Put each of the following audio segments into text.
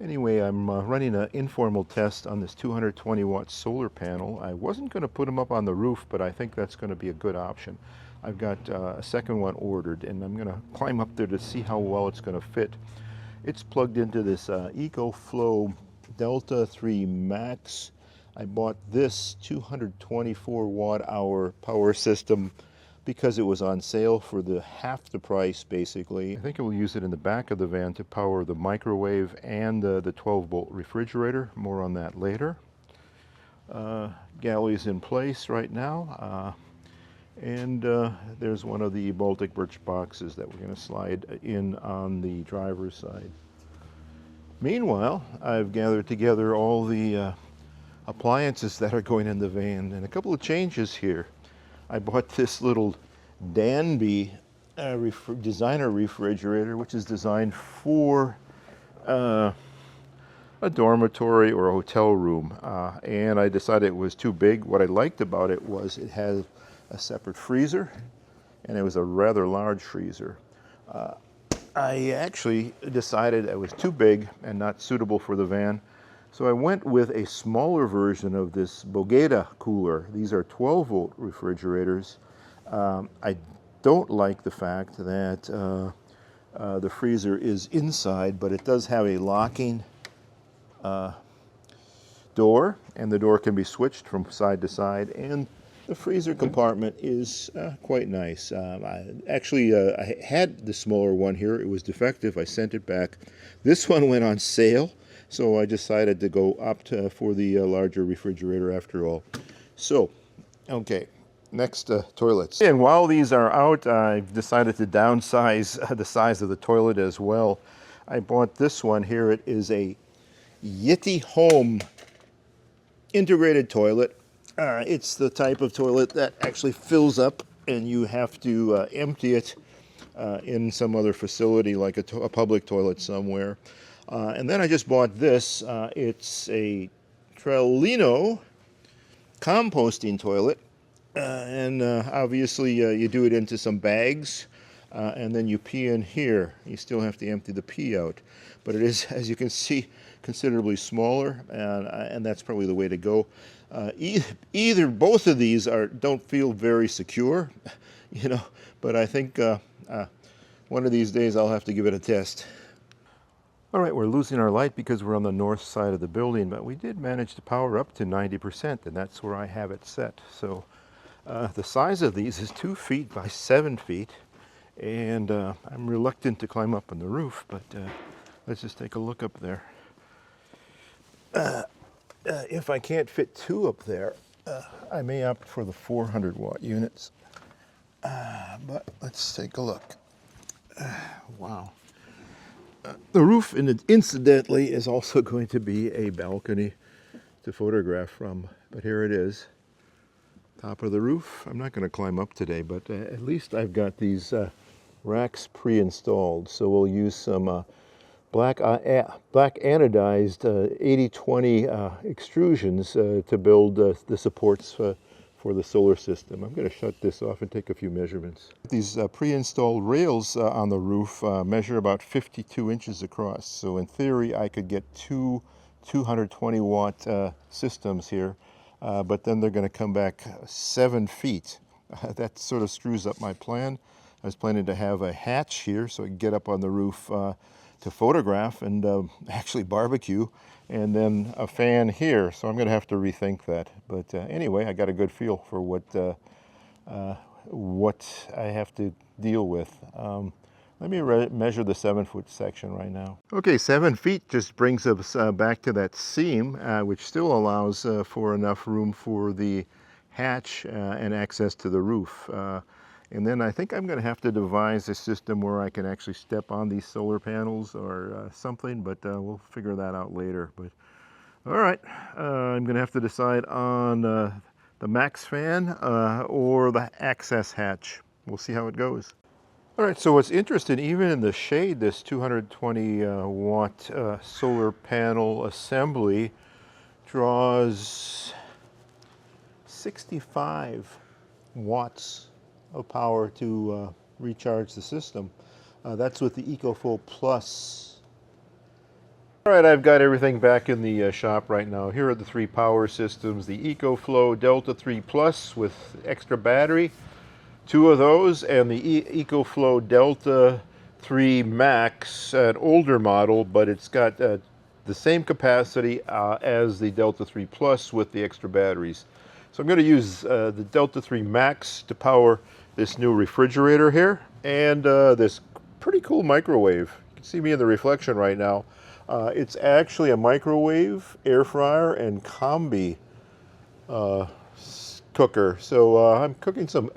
Anyway, I'm running an informal test on this 220 watt solar panel. I wasn't going to put them up on the roof, but I think that's going to be a good option. I've got a second one ordered, and I'm going to climb up there to see how well it's going to fit. It's plugged into this Ecoflow Delta 3 Max. I bought this 224 watt hour power system because it was on sale for half the price, basically. I think I will use it in the back of the van to power the microwave and the 12-volt refrigerator. More on that later. Galley's in place right now. And there's one of the Baltic birch boxes that we're going to slide in on the driver's side. Meanwhile, I've gathered together all the appliances that are going in the van, and a couple of changes here. I bought this little Danby designer refrigerator, which is designed for a dormitory or a hotel room, and I decided it was too big. What I liked about it was it had a separate freezer, and it was a rather large freezer. I actually decided it was too big and not suitable for the van, so I went with a smaller version of this Bogeda cooler. These are 12-volt refrigerators. I don't like the fact that the freezer is inside, but it does have a locking door, and the door can be switched from side to side, and the freezer compartment is quite nice. I had the smaller one here. It was defective. I sent it back. This one went on sale, so I decided to go opt for the larger refrigerator after all. So, okay, next, toilets. And while these are out, I've decided to downsize the size of the toilet as well. I bought this one here. It is a Yeti Home integrated toilet. It's the type of toilet that actually fills up and you have to empty it in some other facility, like a public toilet somewhere. And then I just bought this. It's a Trellino composting toilet. And obviously you do it into some bags and then you pee in here. You still have to empty the pee out. But it is, as you can see, considerably smaller, and that's probably the way to go. Both of these don't feel very secure, you know, but I think one of these days I'll have to give it a test. All right, we're losing our light because we're on the north side of the building, but we did manage to power up to 90%, and that's where I have it set. So the size of these is 2 feet by 7 feet, and I'm reluctant to climb up on the roof, but let's just take a look up there. If I can't fit 2 up there, I may opt for the 400 watt units. But let's take a look. Wow. The roof, incidentally, is also going to be a balcony to photograph from. But here it is, top of the roof. I'm not going to climb up today, but at least I've got these racks pre-installed. So we'll use some black anodized 80-20 extrusions to build the supports for the solar system. I'm going to shut this off and take a few measurements. These pre-installed rails on the roof measure about 52 inches across. So in theory, I could get 2 220 watt systems here, but then they're going to come back 7 feet. That sort of screws up my plan. I was planning to have a hatch here so I could get up on the roof to photograph and actually barbecue, and then a fan here, so I'm going to have to rethink that. But anyway, I got a good feel for what I have to deal with. Let me measure the 7-foot section right now. Okay, 7 feet just brings us back to that seam, which still allows for enough room for the hatch and access to the roof. And then I think I'm going to have to devise a system where I can actually step on these solar panels or something, but we'll figure that out later. But all right, I'm going to have to decide on the max fan or the access hatch. We'll see how it goes. All right, so what's interesting, even in the shade, this 220 watt solar panel assembly draws 65 watts of power to recharge the system. That's with the Ecoflow Plus All right, I've got everything back in the shop right now. Here are the three power systems: the Ecoflow Delta 3 Plus with extra battery, two of those, and the Ecoflow Delta 3 Max, an older model, but it's got the same capacity as the Delta 3 Plus with the extra batteries. So I'm going to use the Delta 3 Max to power this new refrigerator here, and this pretty cool microwave. You can see me in the reflection right now. It's actually a microwave, air fryer, and combi cooker. So I'm cooking some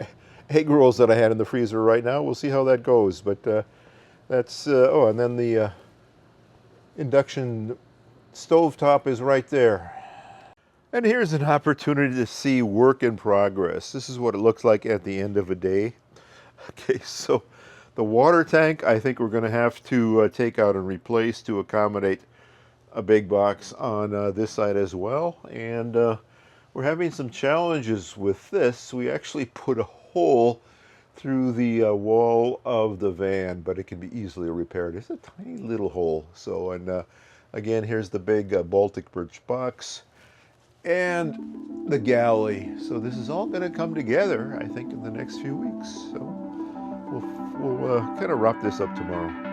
egg rolls that I had in the freezer right now. We'll see how that goes. But that's, oh, and then the induction stovetop is right there. And here's an opportunity to see work in progress. This is what it looks like at the end of a day. Okay, so the water tank, I think we're going to have to take out and replace to accommodate a big box on this side as well. And we're having some challenges with this. We actually put a hole through the wall of the van, but it can be easily repaired. It's a tiny little hole. So, and again, here's the big Baltic birch box and the galley. So this is all going to come together, I think, in the next few weeks. So we'll kind of wrap this up tomorrow.